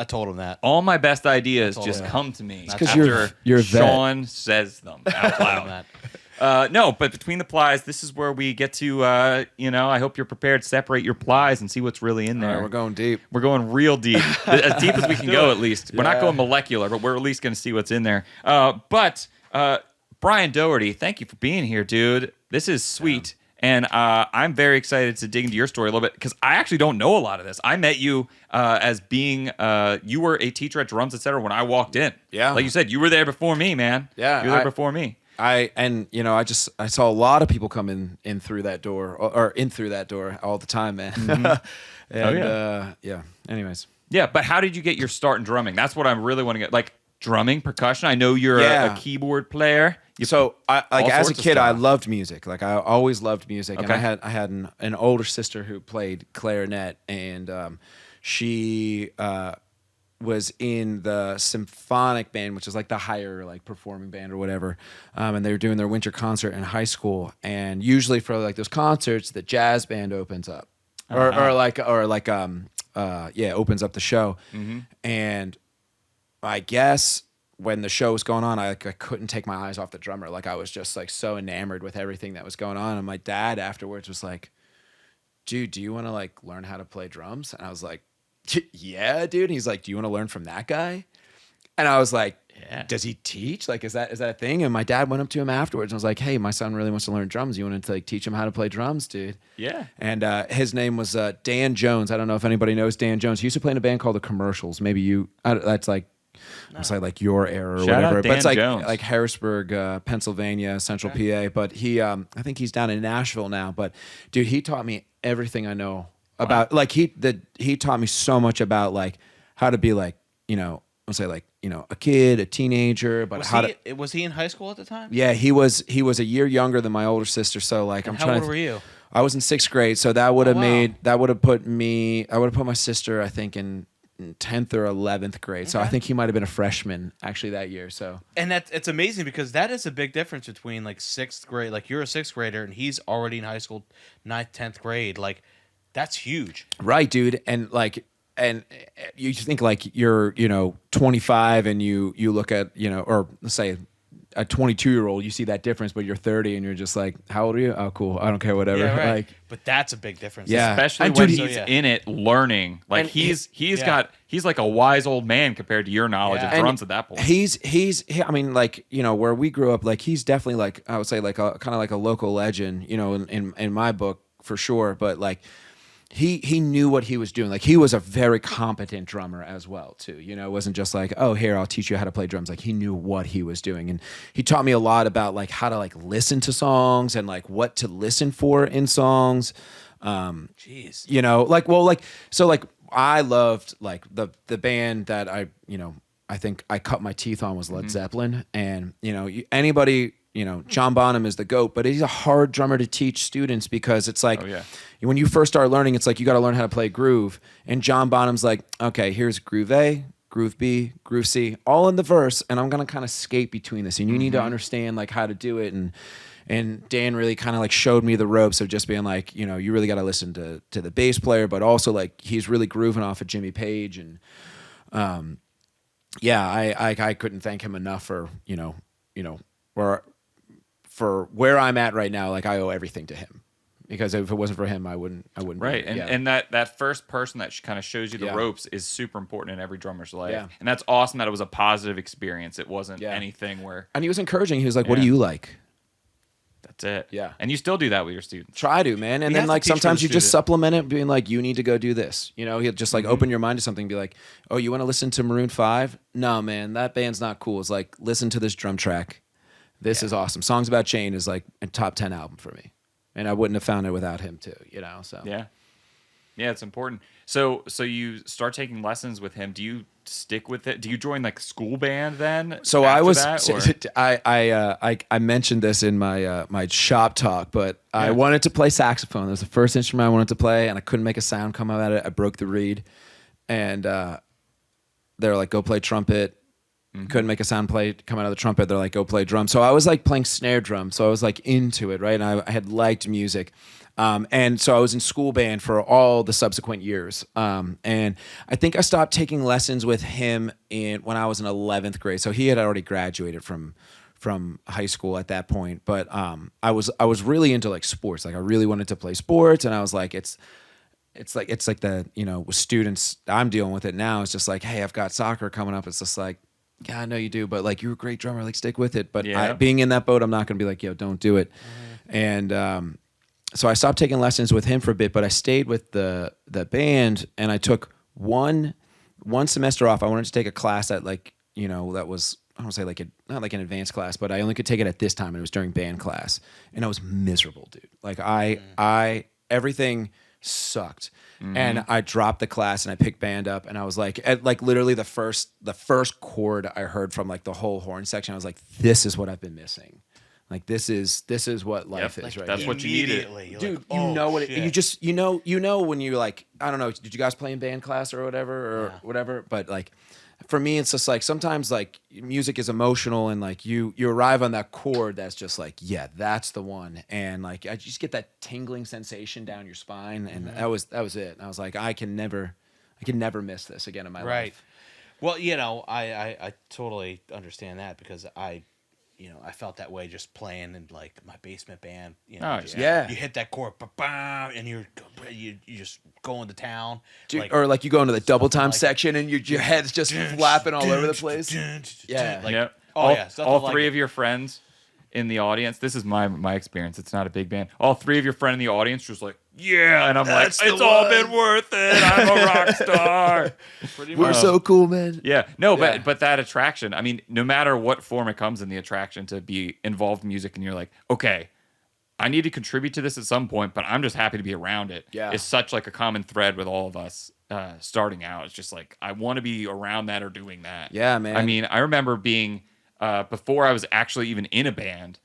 told him that. All my best ideas just come to me after you're Shawn says them out loud. No, but between the plies, this is where we get to, I hope you're prepared to separate your plies and see what's really in there. All right, we're going deep. We're going real deep. As deep as we can go, at least. We're not going molecular, but we're at least going to see what's in there. But Brian Doherty, thank you for being here, dude. This is sweet. And I'm very excited to dig into your story a little bit because I actually don't know a lot of this. I met you as being, you were a teacher at drums, etc. when I walked in. Yeah. Like you said, you were there before me, man. Yeah. You were there before me. I saw a lot of people come in through that door or in through that door all the time, man. Mm-hmm. Anyways. Yeah, but how did you get your start in drumming? That's what I really want to get. Like drumming, percussion. I know you're a keyboard player. So as a kid, I stuff. loved music. Like I always loved music, Okay. and I had an older sister who played clarinet, and she was in the symphonic band, which is like the higher like performing band or whatever. And they were doing their winter concert in high school, and usually for like those concerts, the jazz band opens up, opens up the show, and I guess when the show was going on, I couldn't take my eyes off the drummer. Like I was just like so enamored with everything that was going on. And my dad afterwards was like, "Dude, do you want to like learn how to play drums?" And I was like, "Yeah, dude." And he's like, "Do you want to learn from that guy?" And I was like, "Yeah." Does he teach? Like, is that a thing? And my dad went up to him afterwards and was like, "Hey, my son really wants to learn drums. You want to like teach him how to play drums, dude?" Yeah. And his name was Dan Jones. I don't know if anybody knows Dan Jones. He used to play in a band called The Commercials. Maybe that's like. No. It's like your era or Shout whatever, out Dan but it's like Jones. like Harrisburg, Pennsylvania, Central PA. But he, I think he's down in Nashville now. But dude, he taught me everything I know about. Like he taught me so much about like how to be like let's say like a kid, a teenager. But was he in high school at the time? Yeah, he was a year younger than my older sister. So like how old were you? I was in 6th grade, so that would have put my sister, I think, in 10th or 11th grade. So I think he might have been a freshman actually that year. So it's amazing because that is a big difference between like 6th grade, like you're a 6th grader and he's already in high school, 9th, 10th grade. Like that's huge. Right, dude. And you think like you're 25 and you look at or let's say a 22-year-old, you see that difference, but you're 30 and you're just like, how old are you? Oh, cool. I don't care, whatever. Yeah, right. Like, but that's a big difference. Yeah. Especially when he's in it learning. Like he's like a wise old man compared to your knowledge of drums at that point. I mean, like, where we grew up, like he's definitely like, I would say like a kind of like a local legend, in my book for sure. But like, he knew what he was doing. Like he was a very competent drummer as well too. It wasn't just like, oh, here, I'll teach you how to play drums. Like he knew what he was doing. And he taught me a lot about like how to like listen to songs and like what to listen for in songs. Jeez. So I loved like the band that I think I cut my teeth on was Led Zeppelin. And anybody, John Bonham is the GOAT, but he's a hard drummer to teach students because it's like, when you first start learning, it's like you got to learn how to play groove. And John Bonham's like, okay, here's groove A, groove B, groove C, all in the verse, and I'm gonna kind of skate between this. And you need to understand like how to do it. And Dan really kind of like showed me the ropes of just being like, you really got to listen to the bass player, but also like he's really grooving off of Jimmy Page. And I couldn't thank him enough for for where I'm at right now. Like I owe everything to him. Because if it wasn't for him, I wouldn't. Right, and that first person that kind of shows you the ropes is super important in every drummer's life. Yeah. And that's awesome that it was a positive experience. It wasn't anything where. And he was encouring. He was like, "What do you like?" That's it. Yeah. And you still do that with your students. Try to, man. And then like sometimes you just supplement it, being like, "You need to go do this." He'll just like open your mind to something. And be like, "Oh, you want to listen to Maroon 5? No, man, that band's not cool." It's like, listen to this drum track. This is awesome. Songs About Chain is like a top 10 album for me. And I wouldn't have found it without him too, so. Yeah, it's important. So you start taking lessons with him. Do you stick with it? Do you join like school band then? So I mentioned this in my my shop talk, but I wanted to play saxophone. That was the first instrument I wanted to play, and I couldn't make a sound come out of it. I broke the reed, and they're like, go play trumpet. couldn't make a sound play come out of the trumpet. They're like, go play drums. So I was like playing snare drum. So I was like into it, right? And I had liked music. And so I was in school band for all the subsequent years. And I think I stopped taking lessons with him when I was in 11th grade. So he had already graduated from high school at that point. But I was really into like sports. Like I really wanted to play sports, and I was like, it's like the, with students, I'm dealing with it now. It's just like, hey, I've got soccer coming up. It's just like, yeah, I know you do, but like, you're a great drummer. Like, stick with it. But being in that boat, I'm not going to be like, yo, don't do it. And so I stopped taking lessons with him for a bit, but I stayed with the band, and I took one semester off. I wanted to take a class that like, that was, I don't say like not like an advanced class, but I only could take it at this time, and it was during band class, and I was miserable, dude. Like I everything sucked. And I dropped the class and I picked band up, and I was like, at like literally the first chord I heard from like the whole horn section, I was like, this is what I've been missing. Like this is what life is, right? That's what you needed. Dude, like, oh, you know what shit. you just you know when you're like, I don't know, did you guys play in band class or whatever? But like for me, it's just like sometimes like music is emotional, and like you arrive on that chord that's just like, yeah, that's the one, and like I just get that tingling sensation down your spine, and that was it. And I was like, I can never miss this again in my life. Well, I totally understand that, because I felt that way just playing in like my basement band. You hit that chord, ba-bam, and you just go into town. Dude, like, or like you go into the double time like section, and your head's just flapping all over the place. Yeah. Like, all three of your friends in the audience. This is my experience. It's not a big band. All three of your friends in the audience just like, yeah, and I'm That's like, it's all been worth it. I'm a rock star. We're so cool, man. Yeah, no, but that attraction. I mean, no matter what form it comes in, the attraction to be involved in music, and you're like, okay, I need to contribute to this at some point, but I'm just happy to be around it. Yeah, it's such like a common thread with all of us starting out. It's just like, I want to be around that or doing that. Yeah, man. I mean, I remember being before I was actually even in a band.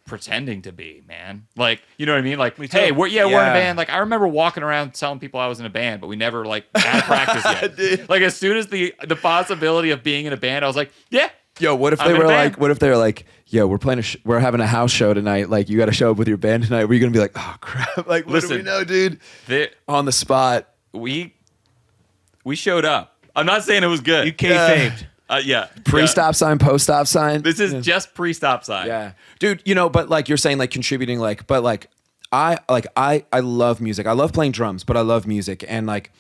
Pretending to be, man. Like, you know what I mean? Like, hey, we're in a band. Like, I remember walking around telling people I was in a band, but we never like had practice yet. Dude. Like, as soon as the possibility of being in a band, I was like, yeah. Yo, what if they were like, yo, we're playing we're having a house show tonight. Like, you got to show up with your band tonight. Were you gonna be like, oh crap? Like, what do we know, dude? On the spot. We showed up. I'm not saying it was good. You kayfabed. Yeah. Pre-stop sign, post-stop sign. This is just pre-stop sign. Yeah. Dude, but like you're saying, like contributing, like, but like I love music. I love playing drums, but I love music. And like,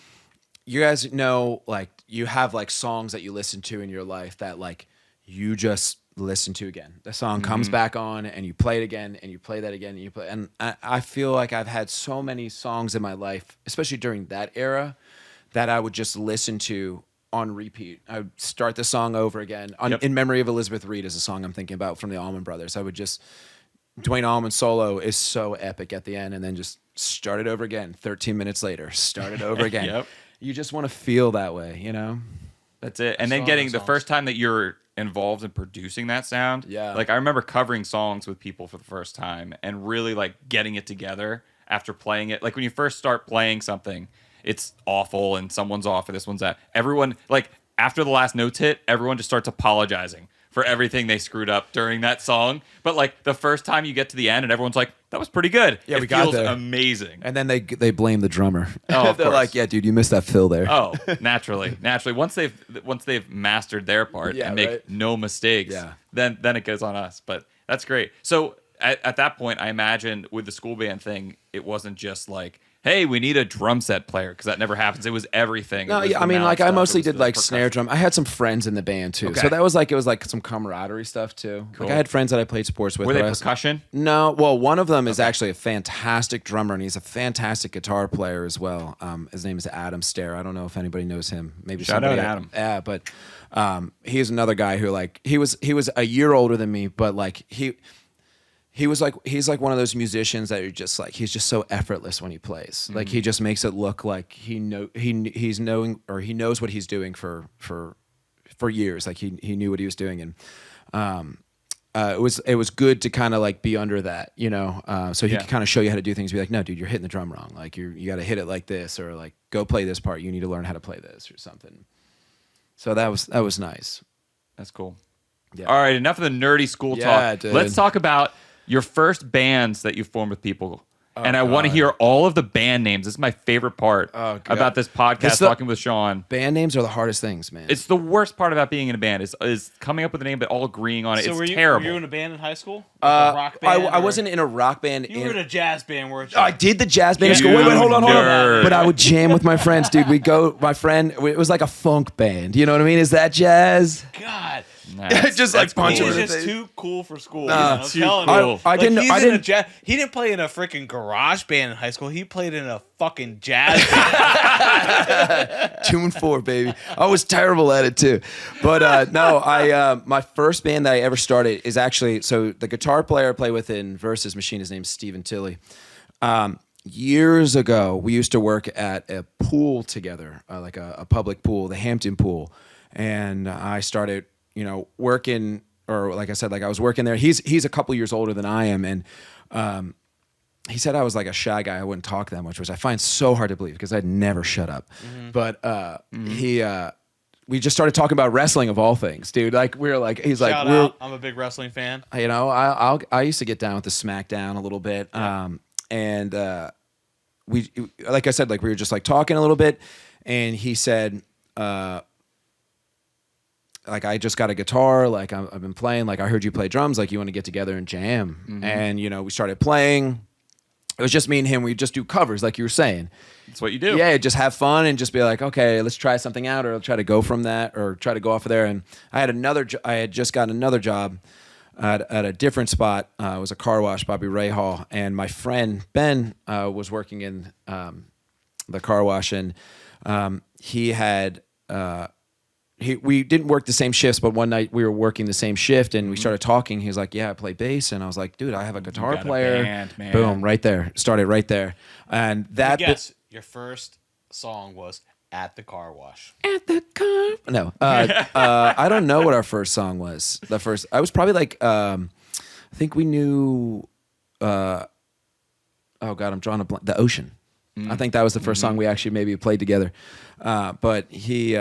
you guys know, like you have like songs that you listen to in your life that like you just listen to again. The song comes back on, and you play it again, and you play that again, and you play. And I feel like I've had so many songs in my life, especially during that era, that I would just listen to on repeat. I would start the song over again. In Memory of Elizabeth Reed is a song I'm thinking about from the Allman Brothers. I would just, Dwayne Allman's solo is so epic at the end, and then just start it over again. 13 minutes later, start it over again. Yep. You just want to feel that way, That's it. And then getting the first time that you're involved in producing that sound. Yeah. Like, I remember covering songs with people for the first time and really like getting it together after playing it. Like, when you first start playing something, it's awful and someone's off or this one's that. Everyone, like, after the last notes hit, everyone just starts apologizing for everything they screwed up during that song. But like the first time you get to the end and everyone's like, that was pretty good. Yeah, it feels amazing. And then they blame the drummer. Oh, they're like, yeah, dude, you missed that fill there. Oh, naturally. Once they've mastered their part and make no mistakes, then it goes on us. But that's great. So at that point, I imagine with the school band thing, it wasn't just like, hey, we need a drum set player, because that never happens. It was everything. No, I mean, like I mostly did like snare drum. I had some friends in the band too, so that was like, it was like some camaraderie stuff too. Cool. Like I had friends that I played sports with. Were they percussion? No, well, one of them is actually a fantastic drummer, and he's a fantastic guitar player as well. His name is Adam Stair. I don't know if anybody knows him. Maybe shout out Adam. Yeah, but he's another guy who like he was a year older than me, but like he's like one of those musicians that you're just like, he's just so effortless when he plays. Like he just makes it look like he knows what he's doing for years. Like he knew what he was doing, and it was good to kind of like be under that, so he could kind of show you how to do things. Be like, no, dude, you're hitting the drum wrong. Like you got to hit it like this, or like go play this part. You need to learn how to play this or something. So that was nice. That's cool. Yeah. All right, enough of the nerdy school talk. Dude. Let's talk about your first bands that you formed with people. And I want to hear all of the band names. This is my favorite part about this podcast, talking with Shawn. Band names are the hardest things, man. It's the worst part about being in a band is coming up with a name, but all agreeing on it. So it's Were terrible. you in a band in high school? Like a rock band? I wasn't in a rock band. You were in a jazz band, weren't you? I did the jazz band in school. You Wait, hold on. nerd. But I would jam with my friends, dude. It was like a funk band. You know what I mean? Is that jazz? God. Just like punch He him was in the just face. too cool for school. Too cool. He didn't play in a freaking garage band in high school. He played in a fucking jazz band. 2 and 4, baby. I was terrible at it too. But my first band that I ever started is actually, so the guitar player I play with in Versus Machine, his name's Stephen Tilley. Years ago, we used to work at a pool together, like a public pool, the Hampton Pool. And I started, working, or like I said, like I was working there. He's a couple years older than I am. And he said I was like a shy guy. I wouldn't talk that much, which I find so hard to believe because I'd never shut up. Mm-hmm. But we just started talking about wrestling of all things, dude. Like he's like, Shout out. I'm a big wrestling fan. I used to get down with the SmackDown a little bit. Yeah. We, like I said, like we were just like talking a little bit, and he said, like, I just got a guitar, like I've been playing, like I heard you play drums, like you want to get together and jam. Mm-hmm. And we started playing. It was just me and him. We just do covers, like you were saying. That's what you do. Yeah, just have fun and just be like, okay, let's try something out, or try to go from that, or try to go off of there. And I had just gotten another job at a different spot. It was a car wash, Bobby Ray Hall, and my friend Ben was working in the car wash, and he had. We didn't work the same shifts, but one night we were working the same shift, and we started talking. He was like, "Yeah, I play bass," and I was like, "Dude, I have a guitar player." Band, man. Boom, right there. Started right there, and that. Yes, your first song was "At the Car Wash." At the car. No, I don't know what our first song was. I was probably like, I think we knew. Oh God, I'm drawing a blank. The Ocean. I think that was the first song we actually maybe played together. But he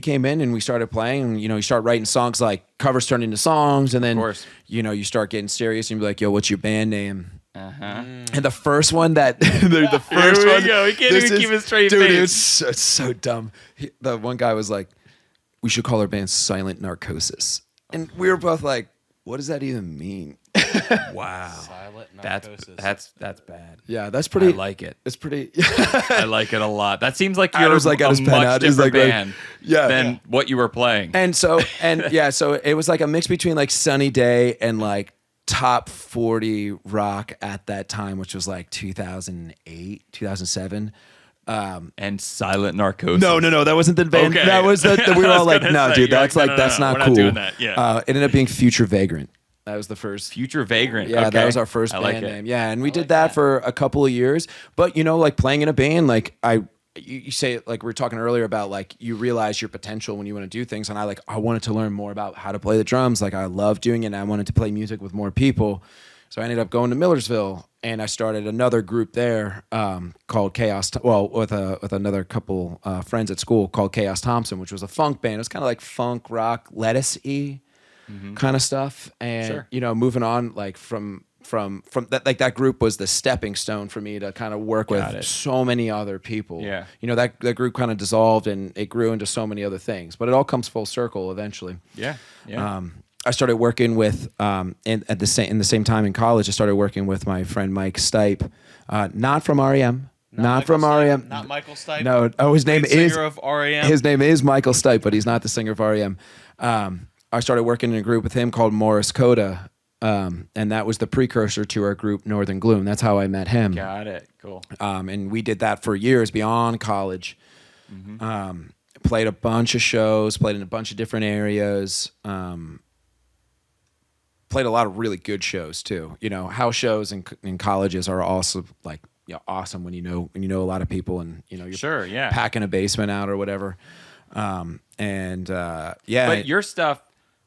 came in and we started playing. And, you start writing songs, like covers turn into songs, and then you start getting serious and you're like, "Yo, what's your band name?" And the first one that the first Here we one, go. He can't even keep a straight dude, face. it's so dumb. The one guy was like, "We should call our band Silent Narcosis," and we were both like, "What does that even mean?" Wow. Silent Narcosis. That's bad. Yeah, that's pretty. I like it. It's pretty. I like it a lot. That seems like you're Adam's like got a his pen much out. He's different like, band yeah. than what you were playing. And so it was like a mix between like Sunny Day and like top 40 rock at that time, which was like 2008, 2007. And Silent Narcosis. No, that wasn't the band. Okay. That was the we were all like, no, say, dude, that's no, that's not we're cool. not doing that. Yeah. It ended up being Future Vagrant. That was the first. Future Vagrant. Yeah, okay. that was our first I band like it. name. Yeah, and we did that for a couple of years. But like playing in a band, like you say, like we were talking earlier about, like you realize your potential when you want to do things, and I wanted to learn more about how to play the drums. Like I love doing it, and I wanted to play music with more people. So I ended up going to Millersville, and I started another group there called Chaos. With another couple friends at school called Chaos Thompson, which was a funk band. It was kind of like funk rock, lettuce-y kind of stuff. And moving on, like from that, like that group was the stepping stone for me to kind of work with so many other people. Yeah, that group kind of dissolved and it grew into so many other things. But it all comes full circle eventually. Yeah. I started working with in the same time in college. I started working with my friend Mike Stipe, not from REM. Not from REM. Not Michael Stipe. No. Oh, his name is singer of REM. His name is Michael Stipe, but he's not the singer of REM. I started working in a group with him called Morris Coda, and that was the precursor to our group Northern Gloom. That's how I met him. Got it. Cool. And we did that for years beyond college. Played a bunch of shows. Played in a bunch of different areas. Played a lot of really good shows too. House shows in colleges are also like awesome when you know a lot of people and you're packing a basement out or whatever. But your stuff,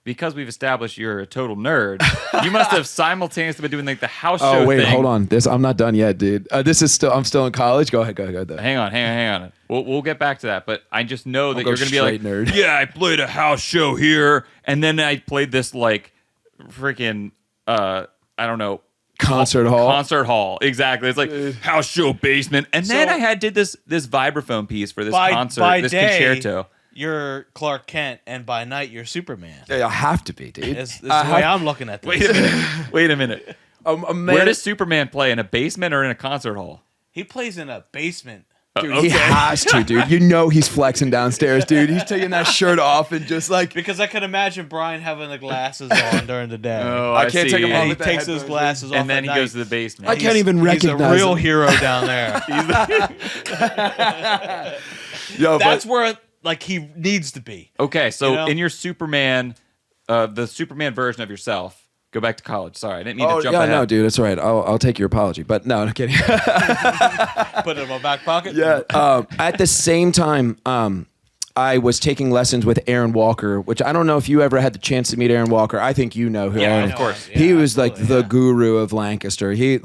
because we've established you're a total nerd, you must have simultaneously been doing like the house show. Oh wait, thing. hold on. I'm not done yet, dude. I'm still in college. Go ahead. Hang on. We'll get back to that, but I just know that you're going to be like, nerd. yeah, I played a house show here, and then I played this like freaking I don't know. Concert hall, exactly. It's like house show basement, and then I did this vibraphone piece for this concert, this concerto. You're Clark Kent, and by night you're Superman. I have to be, dude. This is the way I'm looking at this. Wait a minute. Where does Superman play, in a basement or in a concert hall? He plays in a basement. Dude, he has to, dude. You know he's flexing downstairs, dude. He's taking that shirt off and just like... Because I can imagine Brian having the glasses on during the day. Oh, I can't take them off. He takes his glasses off and then at he night. goes to the basement. I can't even recognize He's a real him. hero down there. That's where like he needs to be. Okay, so in your Superman, the Superman version of yourself, go back to college. Sorry, I didn't mean to jump ahead. No, dude, it's all right. I'll take your apology, but no, I'm kidding. Put it in my back pocket. Yeah. At the same time, I was taking lessons with Aaron Walker, which I don't know if you ever had the chance to meet Aaron Walker. I think you know who. Yeah, Aaron. of course. He was like the guru of Lancaster. He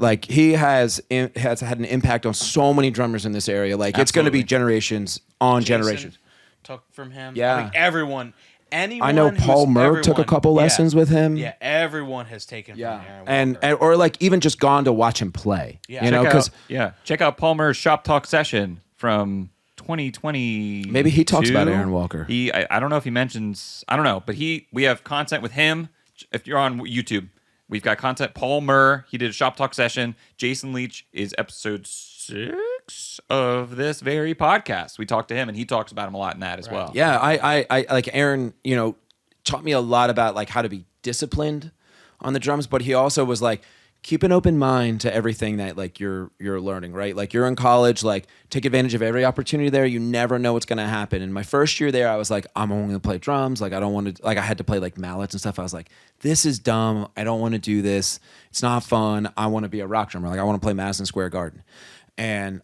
has had an impact on so many drummers in this area. Like it's going to be generations on generations. Took from him. Yeah. I mean, everyone. Anyone I know Paul Murr took a couple lessons with him. Yeah, everyone has taken from Aaron Walker. And or like even just gone to watch him play. Yeah. You know, because check out Paul Murr's Shop Talk session from 2020. maybe he talks about Aaron Walker. I don't know if he mentions. I don't know, but we have content with him. If you're on YouTube, we've got content. Paul Murr, he did a Shop Talk session. Jason Leach is episode 6 of this very podcast. We talked to him, and he talks about him a lot in that as well. Yeah, I like Aaron, you know, taught me a lot about like how to be disciplined on the drums, but he also was like, keep an open mind to everything that like you're learning, right? Like you're in college, like take advantage of every opportunity there. You never know what's gonna happen. And my first year there, I was like, I'm only gonna play drums. Like I don't want to, like I had to play like mallets and stuff. I was like, this is dumb. I don't want to do this. It's not fun. I want to be a rock drummer. Like I want to play Madison Square Garden. And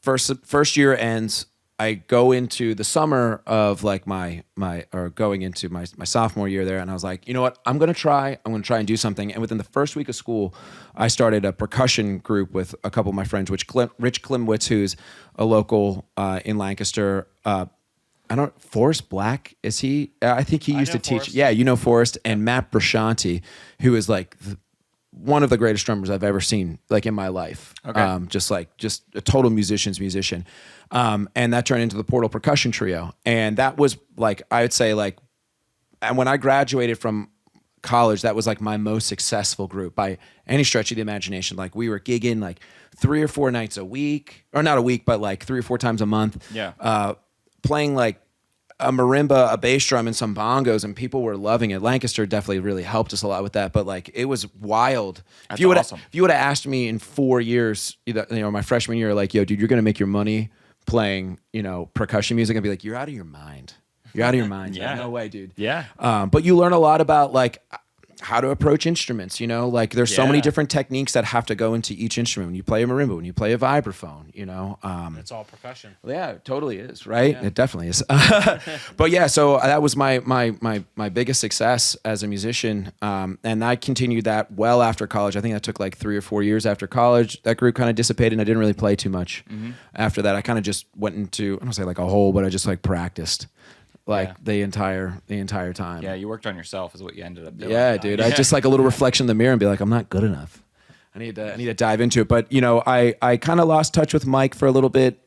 first year ends. I go into the summer of like going into my sophomore year there, and I was like, you know what? I'm gonna try and do something. And within the first week of school, I started a percussion group with a couple of my friends, Rich Klimwitz, who's a local in Lancaster. Forrest Black, is he? I think he used to teach. Forrest. Yeah, you know Forrest, and Matt Brashanti, who is like one of the greatest drummers I've ever seen, like in my life. Okay. Just a total musician. And that turned into the Portal Percussion Trio. And that was like, I would say like, and when I graduated from college, that was like my most successful group by any stretch of the imagination. Like we were gigging like 3 or 4 nights a week, or not a week, but like 3 or 4 times a month. Yeah. Playing like a marimba, a bass drum, and some bongos, and people were loving it. Lancaster definitely really helped us a lot with that, but like it was wild. That's if you awesome. would have asked me in 4 years, my freshman year, like, yo, dude, you're gonna make your money playing, percussion music, I'd be like, you're out of your mind. You're out of your mind. Yeah. Like, no way, dude. Yeah. But you learn a lot about like how to approach instruments, like there's so many different techniques that have to go into each instrument. When you play a marimba, when you play a vibraphone, It's all percussion. yeah, it totally is, right? Yeah. It definitely is. But yeah, so that was my biggest success as a musician, and I continued that well after college. I think that took like 3 or 4 years after college. That group kind of dissipated, and I didn't really play too much. After that, I kind of just went into, I don't say like a hole, but I just like practiced the entire time. Yeah, you worked on yourself is what you ended up doing. Yeah, dude. I just like a little reflection in the mirror and be like, I'm not good enough. I need to dive into it. But I kind of lost touch with Mike for a little bit,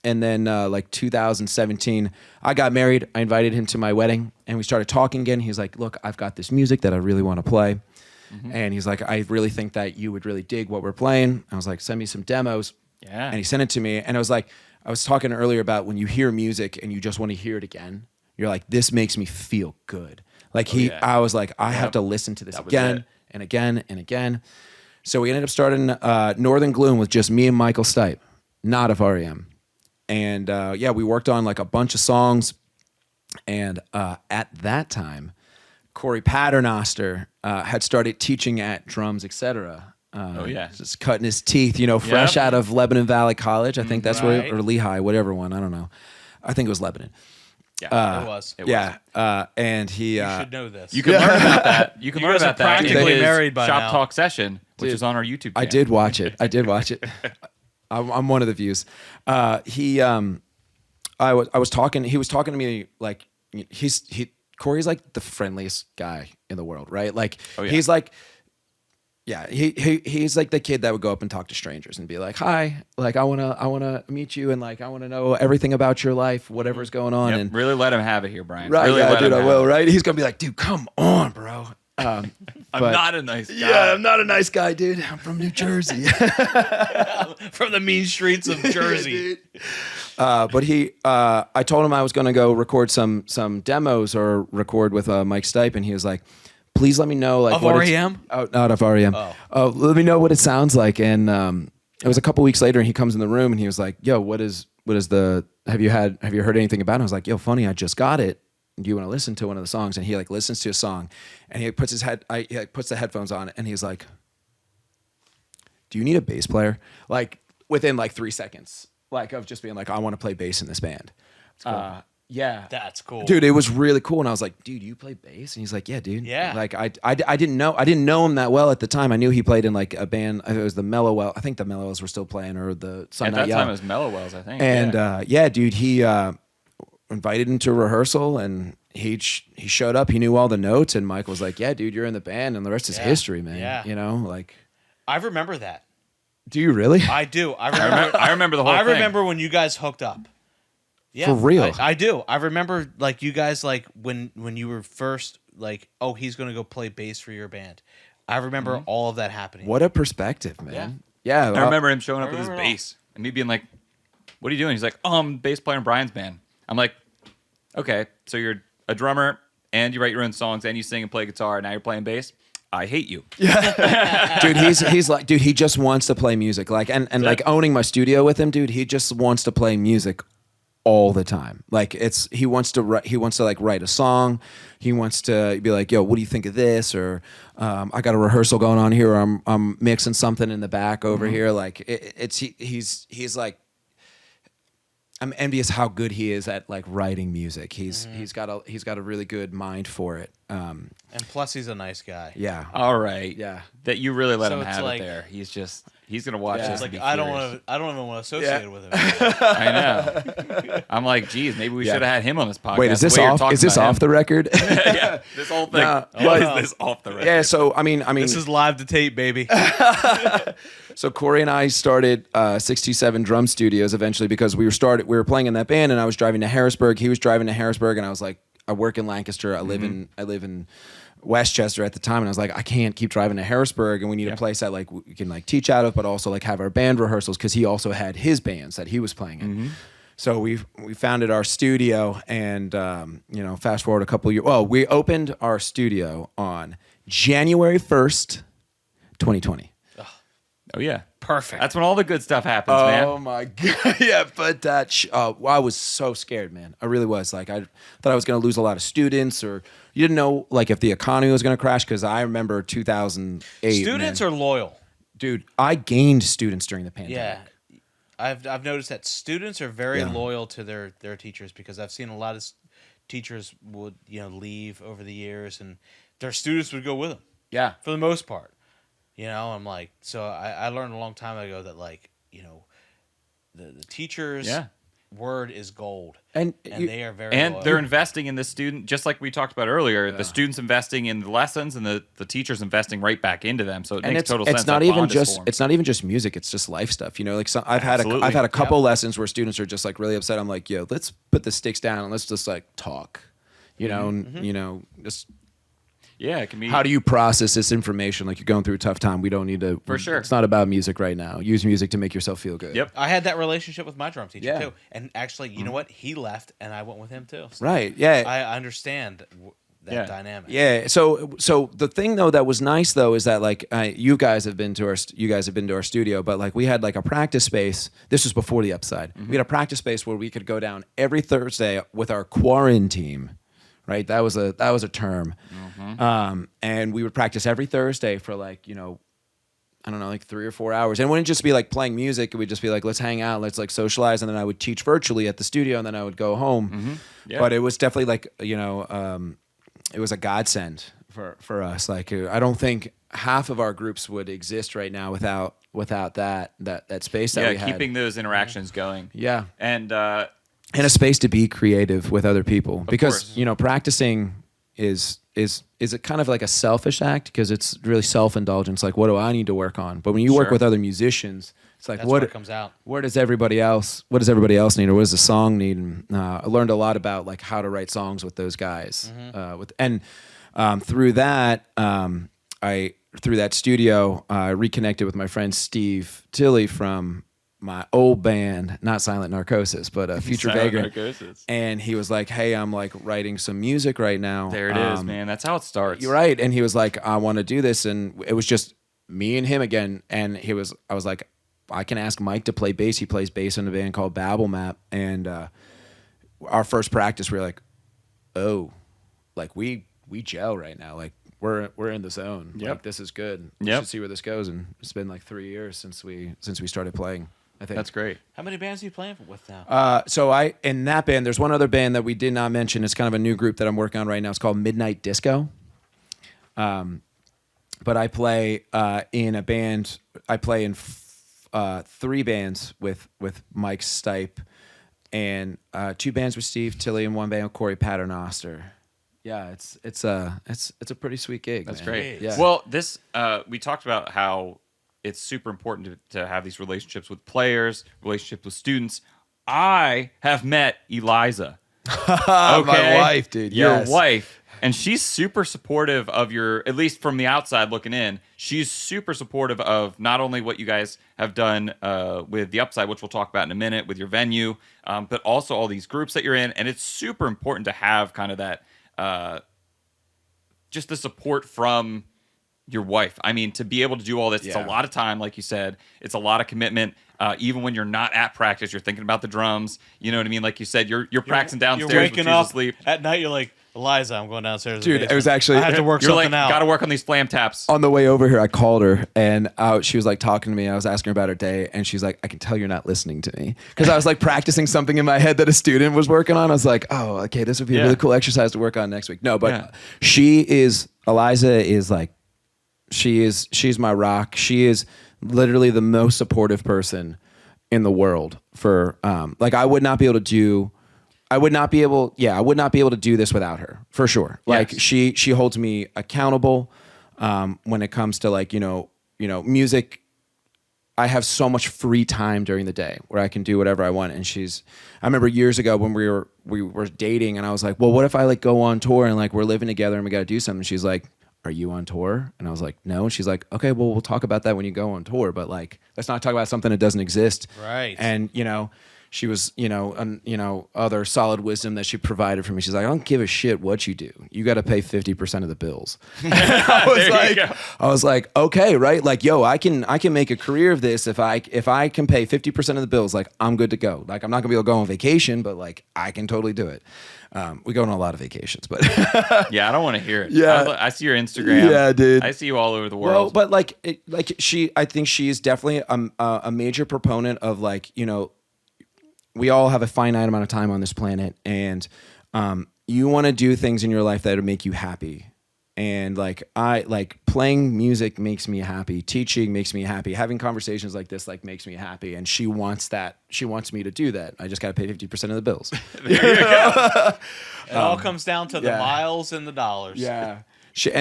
and then like 2017, I got married. I invited him to my wedding, and we started talking again. He's like, look, I've got this music that I really want to play, and he's like, I really think that you would really dig what we're playing. I was like, send me some demos. Yeah. And he sent it to me, and I was like, I was talking earlier about when you hear music and you just want to hear it again. You're like, this makes me feel good. Like I was like, I have to listen to this again and again and again. So we ended up starting Northern Gloom with just me and Michael Stipe, not of REM. And we worked on like a bunch of songs. And at that time, Corey Paternoster had started teaching at Drums, Etc. Just cutting his teeth, fresh out of Lebanon Valley College. I think that's where, or Lehigh, whatever one, I don't know. I think it was Lebanon. Yeah, it was. And he. You should know this. You can learn about that. You can learn about that in practically his married by Shop now. Talk session, which is on our YouTube channel. I did watch it. I'm one of the views. I was talking. He was talking to me like Corey's like the friendliest guy in the world, right? Like he's like, he's like the kid that would go up and talk to strangers and be like, "Hi, like I wanna meet you and like I wanna know everything about your life, whatever's going on." Yep, And really let him have it here, Brian. right, really yeah, dude, I will. Right? He's gonna be like, "Dude, come on, bro." I'm not a nice guy. Yeah, I'm not a nice guy, dude. I'm from New Jersey. From the mean streets of Jersey. But I told him I was going to go record some demos or record with Mike Stipe, and he was like, "Please let me know like Of what REM? Not of REM. Oh. Let me know what it sounds like." And it was a couple weeks later, and he comes in the room, and he was like, "Yo, what is the? Have you heard anything about it?" I was like, "Yo, funny, I just got it. Do you want to listen to one of the songs?" And he like listens to a song, and he puts puts the headphones on, and he's like, "Do you need a bass player?" Like within like 3 seconds, like of just being like, "I want to play bass in this band." Cool. Yeah, That's cool, dude. It was really cool, and I was like, "Dude, you play bass?" And he's like, "Yeah, dude." Yeah. Like I didn't know him that well at the time. I knew he played in like a band. It was the Mellowell. I think the Mellowells were still playing, or the Sun At Night that Yell. time, it was Mellowells, I think. And dude, he invited him to rehearsal, and he showed up. He knew all the notes, and Mike was like, "Yeah, dude, you're in the band, and the rest is history, man." Yeah. You know, like. I remember that. Do you really? I do. I remember the whole thing. I remember when you guys hooked up. Yeah, For real? I do. I remember like you guys like when you were first like, oh, he's gonna go play bass for your band. I remember all of that happening. What a perspective, man. Yeah. I remember him showing up with his bass and me being like, "What are you doing?" He's like, "Oh, I'm bass player in Brian's band." I'm like, "Okay, so you're a drummer and you write your own songs and you sing and play guitar and now you're playing bass? I hate you." Dude, he's like, dude, he just wants to play music. Like, and like owning my studio with him, dude, he just wants to play music all the time. Like he wants to like write a song. He wants to be like, "Yo, what do you think of this?" Or I got a rehearsal going on here. Or I'm mixing something in the back over here. Like he's like, I'm envious how good he is at like writing music. He's got a really good mind for it. And plus, he's a nice guy. Yeah. All right. Yeah. That you really let So him it's have like- it there. He's gonna watch this. It's and like be I don't furious. even want to associate with him. I know. I'm like, geez, maybe we should have had him on this podcast. Wait, is The this way you're off? talking Is this about off him. the record? Yeah, this whole thing. Why is this off the record? Yeah. So I mean, This is live to tape, baby. so Corey and I started 627 Drum Studios eventually because we were playing in that band, and I was driving to Harrisburg. He was driving to Harrisburg, and I was like, I work in Lancaster. I live in Westchester at the time, and I was like, I can't keep driving to Harrisburg, and we need a place that like we can like teach out of, but also like have our band rehearsals because he also had his bands that he was playing in. So we founded our studio, and fast forward a couple of years. Well, we opened our studio on January 1st, 2020. Oh yeah, Perfect. that's when all the good stuff happens, man. Oh my god! Yeah, but that I was so scared, man. I really was. Like, I thought I was going to lose a lot of students, or you didn't know like if the economy was going to crash. Because I remember 2008. Students are loyal. dude. I gained students during the pandemic. Yeah, I've noticed that students are very loyal to their teachers because I've seen a lot of teachers would leave over the years and their students would go with them. Yeah. For the most part. I'm like, so I learned a long time ago that like, the teacher's word is gold. And they are very And loyal. they're investing in the student, just like we talked about earlier. The students investing in the lessons, and the teachers investing right back into them. So it makes total sense. It's not that even bond is just formed. it's not even just music. It's just life stuff. Like I've had Absolutely. a couple lessons where students are just like really upset. I'm like, yo, let's put the sticks down and let's just like talk. Just. Yeah, it can be. How do you process this information? Like you're going through a tough time. We don't need to. For sure. It's not about music right now. Use music to make yourself feel good. Yep. I had that relationship with my drum teacher Yeah. too. And actually, you know what? He left and I went with him too. So Right. Yeah. I understand that dynamic. Yeah. So the thing though that was nice though is that like you guys have been to our studio, but like we had like a practice space. This was before the Upside. We had a practice space where we could go down every Thursday with our quarantine team. Right, that was a term, and we would practice every Thursday for like I don't know, like 3 or 4 hours. And it wouldn't just be like playing music. It would just be like, let's hang out, let's like socialize. And then I would teach virtually at the studio, and then I would go home. Mm-hmm. Yeah. But it was definitely like, it was a godsend for us. Like, I don't think half of our groups would exist right now without that space that we had. Keeping those interactions going. Yeah. And a space to be creative with other people. Because, practicing is a kind of like a selfish act, because it's really self-indulgence. Like, what do I need to work on? But when you work with other musicians, it's like, that's what comes out. What does everybody else need, or what does the song need? And I learned a lot about like how to write songs with those guys. Through that, through that studio, I reconnected with my friend Steve Tilley from my old band, not Silent Narcosis, but Future Vagrant. Narcosis. And he was like, hey, I'm like writing some music right now. There it is, man. That's how it starts. You're right. And he was like, I want to do this. And it was just me and him again. And I was like, I can ask Mike to play bass. He plays bass in a band called Babel Map. And our first practice, we were like, oh, like we gel right now. Like we're in the zone. Yep. Like, this is good. We should see where this goes. And it's been like 3 years since we started playing. I think that's great. How many bands are you playing with now? So in that band, there's one other band that we did not mention. It's kind of a new group that I'm working on right now. It's called Midnight Disco. But I play in a band. I play in 3 bands with Mike Stipe, and 2 bands with Steve Tilley, and 1 band with Corey Paternoster. Yeah, it's a pretty sweet gig. That's man. great. Yeah. Well, this we talked about how it's super important to have these relationships with players, relationships with students. I have met Eliza. My wife, dude. Your wife. And she's super supportive of at least from the outside looking in, she's super supportive of not only what you guys have done with the Upside, which we'll talk about in a minute, with your venue, but also all these groups that you're in. And it's super important to have kind of that, just the support from your wife. I mean, to be able to do all this, it's a lot of time, like you said. It's a lot of commitment. Even when you're not at practice, you're thinking about the drums. You know what I mean? Like you said, you're practicing downstairs. You're waking up asleep. at night. You're like, Eliza, I'm going downstairs. Dude, it was actually... I have to work something out. Got to work on these flam taps. On the way over here, I called her, and she was like talking to me. I was asking her about her day, and she's like, I can tell you're not listening to me. Because I was like practicing something in my head that a student was working on. I was like, oh, okay, this would be a really cool exercise to work on next week. No, but Eliza is like, she's my rock. She is literally the most supportive person in the world for, like, I would not be able to do this without her, for sure. Like, she holds me accountable when it comes to, like, music. I have so much free time during the day where I can do whatever I want. And I remember years ago when we were dating, and I was like, well, what if I like go on tour and like we're living together and we got to do something? She's like, are you on tour? And I was like, no. And she's like, okay, well, we'll talk about that when you go on tour, but like, let's not talk about something that doesn't exist. Right. And, she was, other solid wisdom that she provided for me. She's like, I don't give a shit what you do. You got to pay 50% of the bills. I was like, okay, right? Like, yo, I can make a career of this if I can pay 50% of the bills. Like, I'm good to go. Like, I'm not gonna be able to go on vacation, but like, I can totally do it. We go on a lot of vacations, but yeah, I don't want to hear it. Yeah, I see your Instagram. Yeah, dude. I see you all over the world. Well, but I think she's definitely a major proponent of like, we all have a finite amount of time on this planet, and you want to do things in your life that will make you happy. And like, playing music makes me happy. Teaching makes me happy. Having conversations like this makes me happy. And she wants that. She wants me to do that. I just got to pay 50% of the bills. There you go. It all comes down to the miles and the dollars. Yeah. She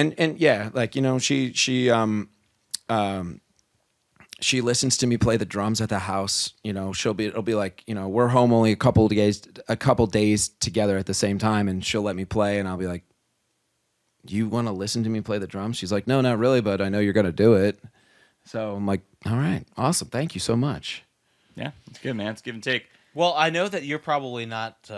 listens to me play the drums at the house. It'll be like, we're home only a couple days together at the same time, and she'll let me play, and I'll be like, you want to listen to me play the drums? She's like, no, not really, but I know you're going to do it. So I'm like, all right, awesome. Thank you so much. Yeah, it's good, man. It's give and take. Well, I know that you're probably not,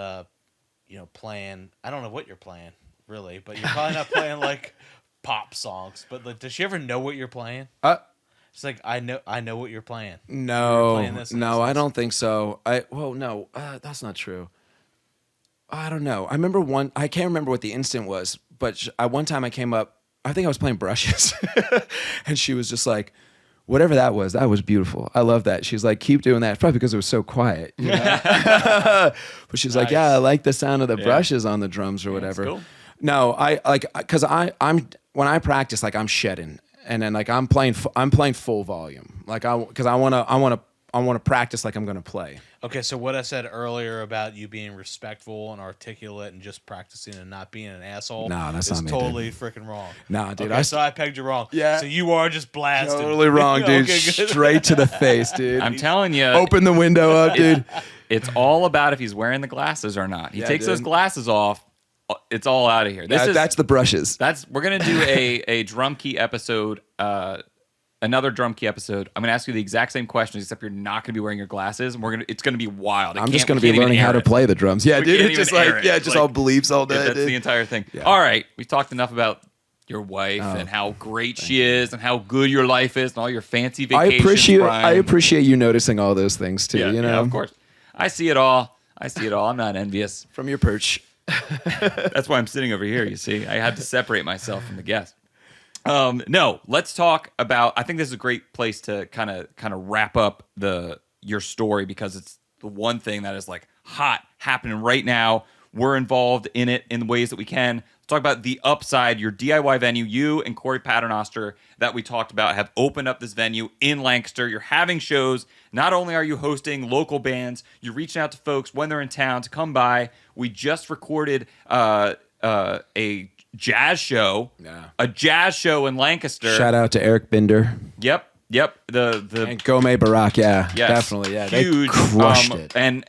playing, I don't know what you're playing, really, but you're probably not playing like pop songs, but like, does she ever know what you're playing? It's like, I know what you're playing. No, I don't think so. No, that's not true. I don't know. I can't remember what the instant was, but one time I came up, I think I was playing brushes, and she was just like, whatever that was beautiful. I love that. She's like, keep doing that. It's probably because it was so quiet. You know? But she's like, yeah, I like the sound of the brushes on the drums or whatever. Cool. No, I like, because I'm when I practice, like I'm shedding, and then like I'm playing full volume, like because I want to practice like I'm gonna play. Okay, so what I said earlier about you being respectful and articulate and just practicing and not being an asshole, that's is not me, totally freaking wrong. Nah, dude. Okay, so I pegged you wrong. Yeah. So you are just blasted. Totally wrong, dude. Okay, Straight to the face, dude. I'm telling you. Open the window up, dude. It's all about if he's wearing the glasses or not. He takes those glasses off. It's all out of here. That's the brushes. We're gonna do a drum key episode. Another drum key episode. I'm gonna ask you the exact same questions, except you're not gonna be wearing your glasses, and it's gonna be wild. I'm just gonna be learning how to play the drums. Yeah, dude. It's just like just all bleeps all day. That's the entire thing. Yeah. All right, we talked enough about your wife and how great she is, and how good your life is, and all your fancy vacations. I appreciate you noticing all those things too. You know, yeah, of course. I see it all. I'm not envious. From your perch. That's why I'm sitting over here. You see, I had to separate myself from the guest. No, let's talk about. I think this is a great place to kind of wrap up your story, because it's the one thing that is like hot happening right now. We're involved in it in ways that we can. Let's talk about the Upside, your DIY venue. You and Corey Paternoster that we talked about have opened up this venue in Lancaster. You're having shows. Not only are you hosting local bands, you're reaching out to folks when they're in town to come by. We just recorded a jazz show. Yeah. A jazz show in Lancaster. Shout out to Eric Binder. Yep. The and Gomez Barak, yes, definitely, yeah, huge. They crushed it. And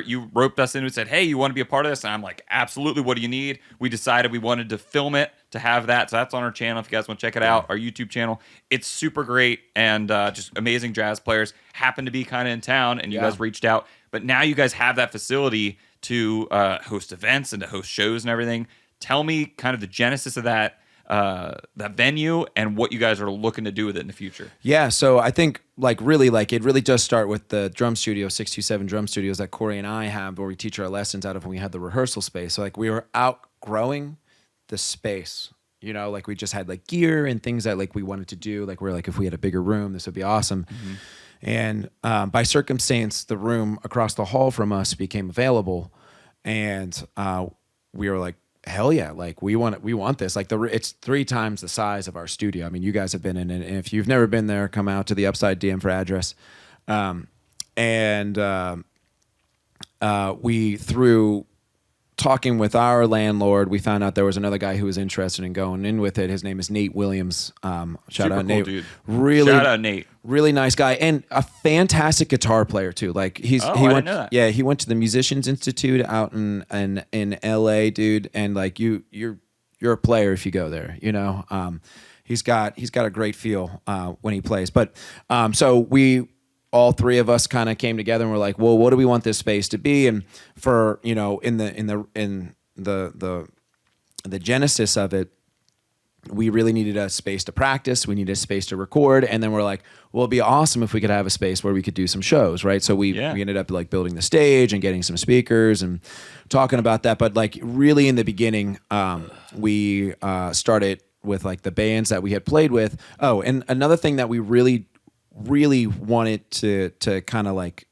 you roped us in and said, hey, you want to be a part of this? And I'm like, absolutely. What do you need? We decided we wanted to film it, to have that. So that's on our channel if you guys want to check it out. Our YouTube channel. It's super great, and just amazing jazz players happen to be kind of in town, and you guys reached out. But now you guys have that facility to host events and to host shows and everything. Tell me kind of the genesis of that venue and what you guys are looking to do with it in the future. Yeah, so I think it really does start with the drum studio, 627 drum studios that Corey and I have, where we teach our lessons out of when we had the rehearsal space. So like we were outgrowing the space, you know, like we just had like gear and things that like we wanted to do. Like we're like, if we had a bigger room, this would be awesome. Mm-hmm. And by circumstance, the room across the hall from us became available, and we were like, hell yeah, like we want this. Like it's 3 times the size of our studio. I mean, you guys have been in it, and if you've never been there, come out to the Upside, DM for address. We, through talking with our landlord, we found out there was another guy who was interested in going in with it. His name is Nate Williams. Shout out Nate. Dude. Shout out Nate. Really nice guy, and a fantastic guitar player too. Like he went to the Musicians Institute out in LA, dude. And like you're a player if you go there. You know, he's got a great feel when he plays. But so we. All 3 of us kind of came together and we're like, well, what do we want this space to be? And for, you know, in the genesis of it, we really needed a space to practice. We needed a space to record. And then we're like, well, it'd be awesome if we could have a space where we could do some shows, right? So we ended up like building the stage and getting some speakers and talking about that. But like really in the beginning, we started with like the bands that we had played with. Oh, and another thing that we really wanted to kind of like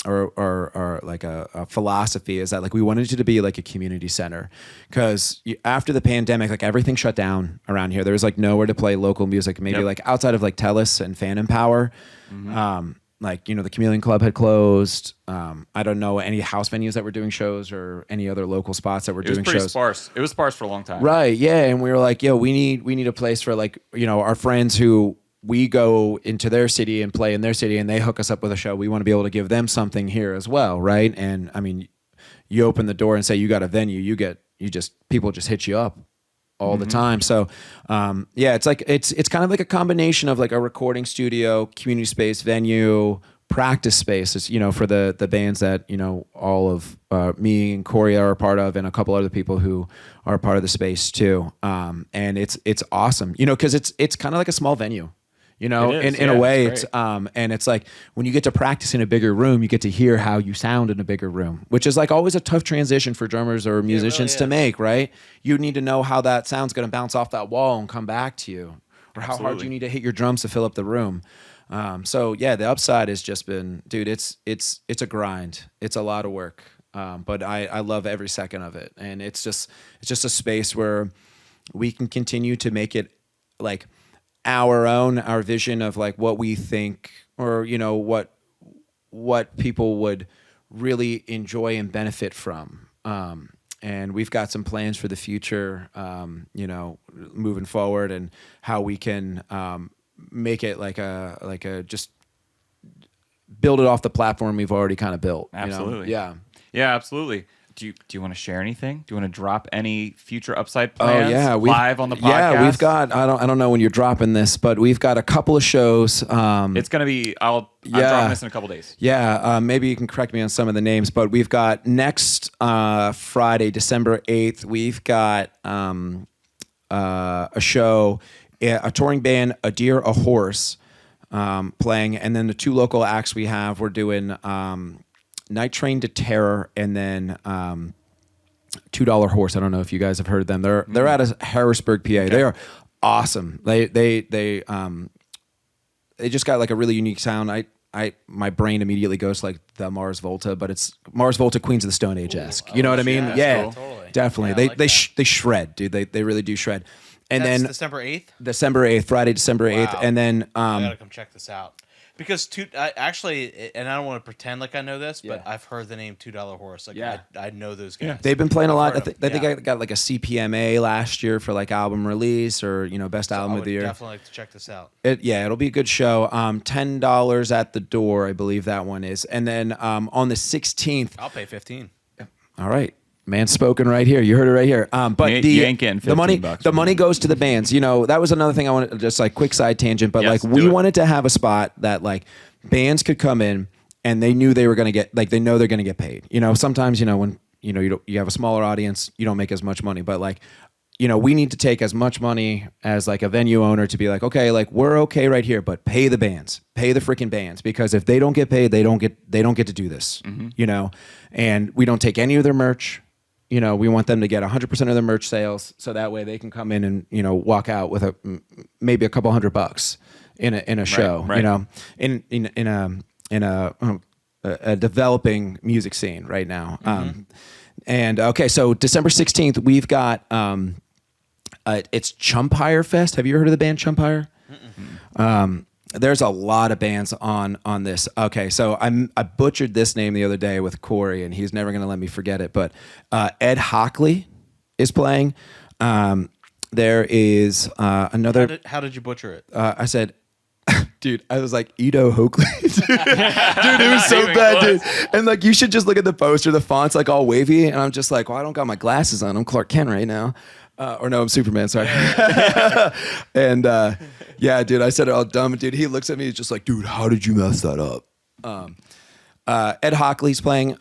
or like a philosophy is that like we wanted it to be like a community center, because after the pandemic, like everything shut down around here. There was like nowhere to play local music, maybe like outside of like Telus and Phantom Power. Mm-hmm. Like, you know, the Chameleon Club had closed. I don't know any house venues that were doing shows or any other local spots that were doing shows. It was pretty sparse. It was sparse for a long time. Right. Yeah. And we were like, yo, we need a place for like, you know, our friends who we go into their city and play in their city and they hook us up with a show. We want to be able to give them something here as well. Right. And I mean, you open the door and say you got a venue, people just hit you up all the time. So, it's like, it's kind of like a combination of like a recording studio, community space, venue, practice space. It's, you know, for the bands that, you know, all of me and Corey are a part of, and a couple other people who are a part of the space too. And it's awesome, you know, cause it's kind of like a small venue. You know, in a way, it's and it's like when you get to practice in a bigger room, you get to hear how you sound in a bigger room, which is like always a tough transition for drummers or musicians to make, right? You need to know how that sound's going to bounce off that wall and come back to you, or how hard you need to hit your drums to fill up the room. So yeah, the Upside has just been, dude, it's a grind. It's a lot of work. But I love every second of it. And it's just a space where we can continue to make it like our vision of like what we think, or, you know, what people would really enjoy and benefit from. And we've got some plans for the future, you know, moving forward, and how we can make it like a just build it off the platform we've already kind of built. Absolutely. You know? Yeah, absolutely. Do you want to share anything? Do you want to drop any future Upside plans? Oh yeah, live on the podcast. Yeah, we've got. I don't know when you're dropping this, but we've got a couple of shows. It's gonna be. I'm dropping this in a couple days. Yeah, maybe you can correct me on some of the names, but we've got next Friday, December 8th. We've got a show, a touring band, A Deer, a Horse, playing, and then the two local acts we have. We're doing Night Train to Terror, and then $2 Horse. I don't know if you guys have heard them. They're out of Harrisburg, PA. Okay. They are awesome. They just got like a really unique sound. My brain immediately goes to like the Mars Volta, but it's Mars Volta, Queens of the Stone Age-esque. You know what I mean? Yeah, cool. Totally. Definitely. Yeah, they shred, dude. They really do shred. And that's then December 8th? December 8th, Friday, December 8th. Wow. And then I gotta come check this out. Because actually, and I don't want to pretend like I know this, but Yeah. I've heard the name $2 Horse. Like, Yeah. I know those guys. they've been playing a lot. I heard think I got like a CPMA last year for like album release, or, you know, best album of the year. Definitely like to check this out. It'll be a good show. $10 at the door, I believe that one is. And then on the 16th, I'll pay 15. all right. Man spoken right here. You heard it right here. But you ain't getting $15 the money goes to the bands. You know, that was another thing I wanted, just like quick side tangent, but Yes, like we wanted to have a spot that like bands could come in and they knew they were going to get, like, they know they're going to get paid. You know, sometimes, you know, when, you know, you have a smaller audience, you don't make as much money, but like, you know, we need to take as much money as like a venue owner to be like, okay, like we're okay right here, but pay the bands, pay the freaking bands, because if they don't get paid, they don't get to do this, you know, and we don't take any of their merch. You know, we want them to get 100% of their merch sales, so that way they can come in and, you know, walk out with maybe a couple $100 in a show. Right. You know, in a developing music scene right now. And okay, so December 16th, we've got it's Chumpire Fest. Have you heard of the band Chumpire? There's a lot of bands on this. Okay, so I butchered this name the other day with Corey, and he's never going to let me forget it. But Ed Hockley is playing. There is another. How did you butcher it? I said, dude, I was like, Edo Hoakley. Dude, it was so bad, dude. And like, you should just look at the poster. The font's like all wavy, and I'm just like, well, I don't got my glasses on. I'm Clark Kent right now. Or no, I'm Superman, sorry. And yeah, dude, I said it all dumb. And dude, he looks at me, he's just like, dude, how did you mess that up? Ed Hockley's playing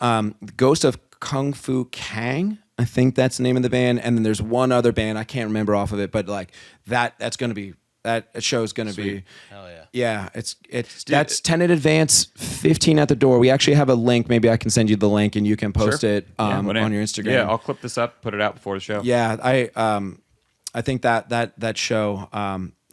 Ghost of Kung Fu Kang. I think that's the name of the band. And then there's one other band, I can't remember off of it, but like that's going to be, that show's going to be. Hell yeah. Yeah, it's that's 10 in advance, 15 at the door. We actually have a link. Maybe I can send you the link and you can post it on your Instagram. Yeah, I'll clip this up, put it out before the show. Yeah, I think that show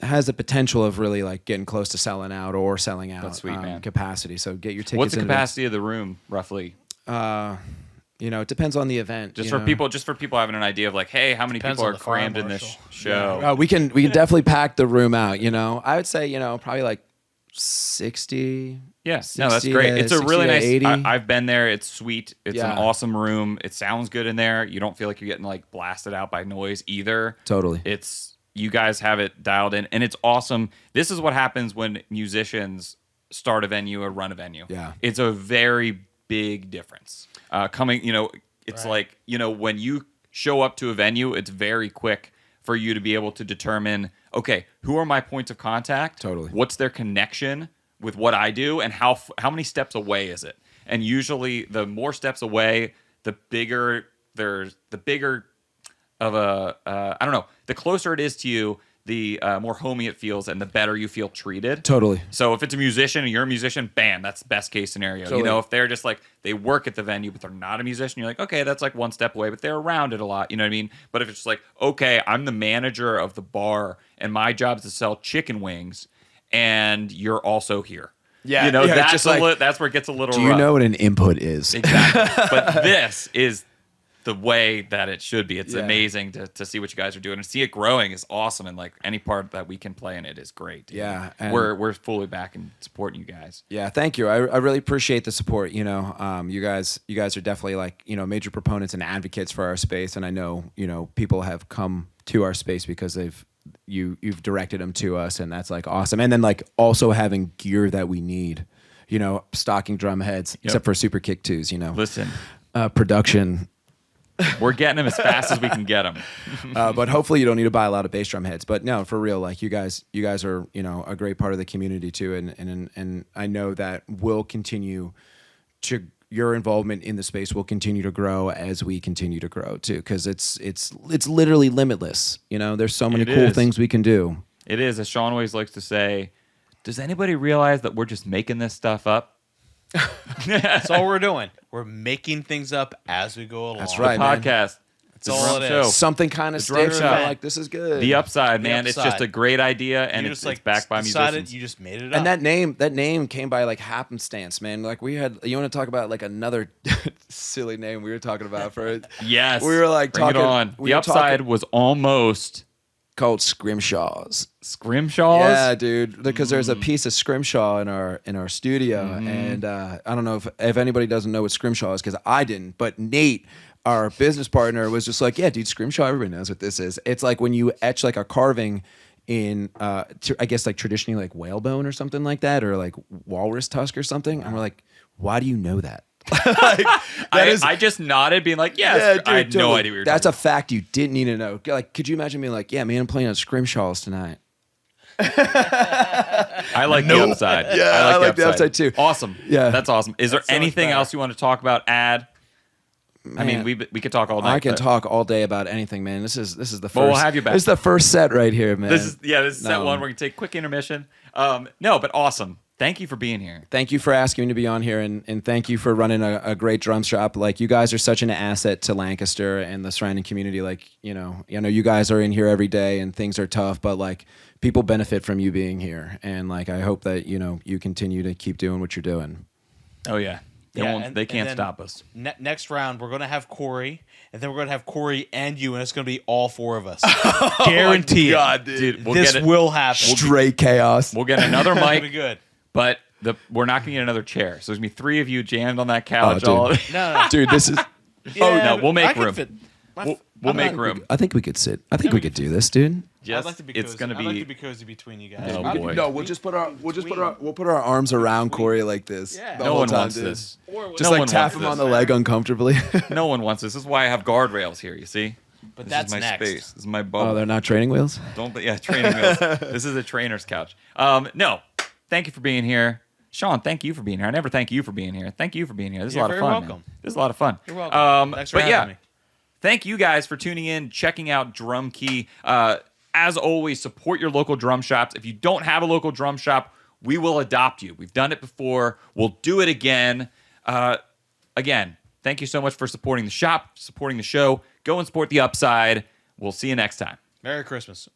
has the potential of really like getting close to selling out or selling out. That's sweet, man. Capacity. So get your tickets. What's the capacity of the room roughly? You know, it depends on the event. Just for people having an idea of like, hey, how many Depends people on are the fire crammed in this marshal. show? We can definitely pack the room out. You know, I would say, you know, probably like 60. Yeah, no, that's 60 great. to- It's a really 60 to nice. 80. I've been there. It's sweet. It's Yeah. an awesome room. It sounds good in there. You don't feel like you're getting like blasted out by noise either. Totally. It's you guys have it dialed in, and it's awesome. This is what happens when musicians start a venue or run a venue. Yeah. It's a very big difference. It's like, you know, when you show up to a venue, it's very quick for you to be able to determine, okay, who are my points of contact? Totally. What's their connection with what I do, and how many steps away is it? And usually, the more steps away, the bigger of a I don't know. The closer it is to you, the more homey it feels and the better you feel treated. Totally. So if it's a musician and you're a musician, bam, that's best case scenario. Totally. You know, if they're just like, they work at the venue, but they're not a musician, you're like, okay, that's like one step away, but they're around it a lot. You know what I mean? But if it's just like, okay, I'm the manager of the bar and my job is to sell chicken wings and you're also here. Yeah, you know, yeah, that's just like, that's where it gets a little Do you rough. know what an input is? Exactly. But this is the way that it should be. It's Yeah. amazing to see what you guys are doing and see it growing is awesome. And like any part that we can play in it is great. Dude. Yeah, and- we're fully back and supporting you guys. Yeah, thank you. I really appreciate the support. You know, you guys are definitely like, you know, major proponents and advocates for our space, and I know, you know, people have come to our space because you've directed them to us, and that's like awesome. And then like also having gear that we need, you know, stocking drum heads, except for super kick twos. You know, Listen, production. we're getting them as fast as we can get them. But hopefully you don't need to buy a lot of bass drum heads. But no, for real, like you guys are, you know, a great part of the community too, and I know that will continue to, your involvement in the space will continue to grow as we continue to grow too, because it's literally limitless. You know, there's so many cool things we can do. It is, as Shawn always likes to say. Does anybody realize that we're just making this stuff up? That's all we're doing. We're making things up as we go along. That's right. The man. podcast. That's all it is. Something kind of drummer sticks. And I'm event. like, this is good. The Upside, man. Upside. It's just a great idea, and You it's just like backed by decided musicians. you just made it up. And that name came by like happenstance, man. Like we had, you want to talk about like another silly name we were talking about for it? Yes. We were like Bring talking. it on. We The were Upside talking- was almost called Scrimshaws. Scrimshaws. Yeah, dude. Because there's a piece of Scrimshaw in our studio, and I don't know if anybody doesn't know what Scrimshaw is, because I didn't. But Nate, our business partner, was just like, yeah, dude, Scrimshaw. Everybody knows what this is. It's like when you etch like a carving in, I guess like traditionally like whalebone or something like that, or like walrus tusk or something. And we're like, why do you know that? Like, I just nodded, being like, yes. dude, I had no totally. idea what you were That's talking a fact you didn't need to know. Like, could you imagine being like, yeah, man, I'm playing on Scrimshaws tonight. I like the Upside. Yeah, I like the Upside too. Awesome. Yeah. That's awesome. Is there That's so much anything better. else you want to talk about? I mean, Man. we could talk all night. I can but talk all day about anything, man. This is the first. Well, we'll have you back. This is the first set right here, man. This is set No. one. We're gonna take a quick intermission. No, but awesome. Thank you for being here. Thank you for asking me to be on here, and thank you for running a great drum shop. Like, you guys are such an asset to Lancaster and the surrounding community. Like, you know, you guys are in here every day, and things are tough, but like people benefit from you being here, and like I hope that you continue to keep doing what you're doing. Oh yeah. They can't then stop us. Next round, we're going to have Corey, and then we're going to have Corey and you, and it's going to be all four of us. Guarantee it. God, Dude, This will happen. Straight chaos. We'll get another It'll be mic, good. but we're not gonna get another chair. So there's gonna be three of you jammed on that couch. Oh, dude. No. Dude, this is. no, we'll make I can room. fit- We'll make room. I think we could sit. I think we could do this, dude. Just, I'd like to be it's cozy. gonna I'd like be. to be cozy between you guys. Oh, boy. No, we'll put our arms around Corey like this. Yeah. the No whole one time, wants dude. this. Just No like one tap wants him this. on the leg uncomfortably. No one wants this. This is why I have guardrails here. You see. But This that's is my next. space. This is my Oh, bubble. they're not training wheels? Training wheels. This is a trainer's couch. No, thank you for being here. Shawn, thank you for being here. I never thank you for being here. Thank you for being here. This is You're a lot of very fun. welcome. Man. This is a lot of fun. You're welcome. Thanks for but having yeah, me. thank you guys for tuning in, checking out Drum Key. As always, support your local drum shops. If you don't have a local drum shop, we will adopt you. We've done it before. We'll do it again. Again, thank you so much for supporting the shop, supporting the show. Go and support the Upside. We'll see you next time. Merry Christmas.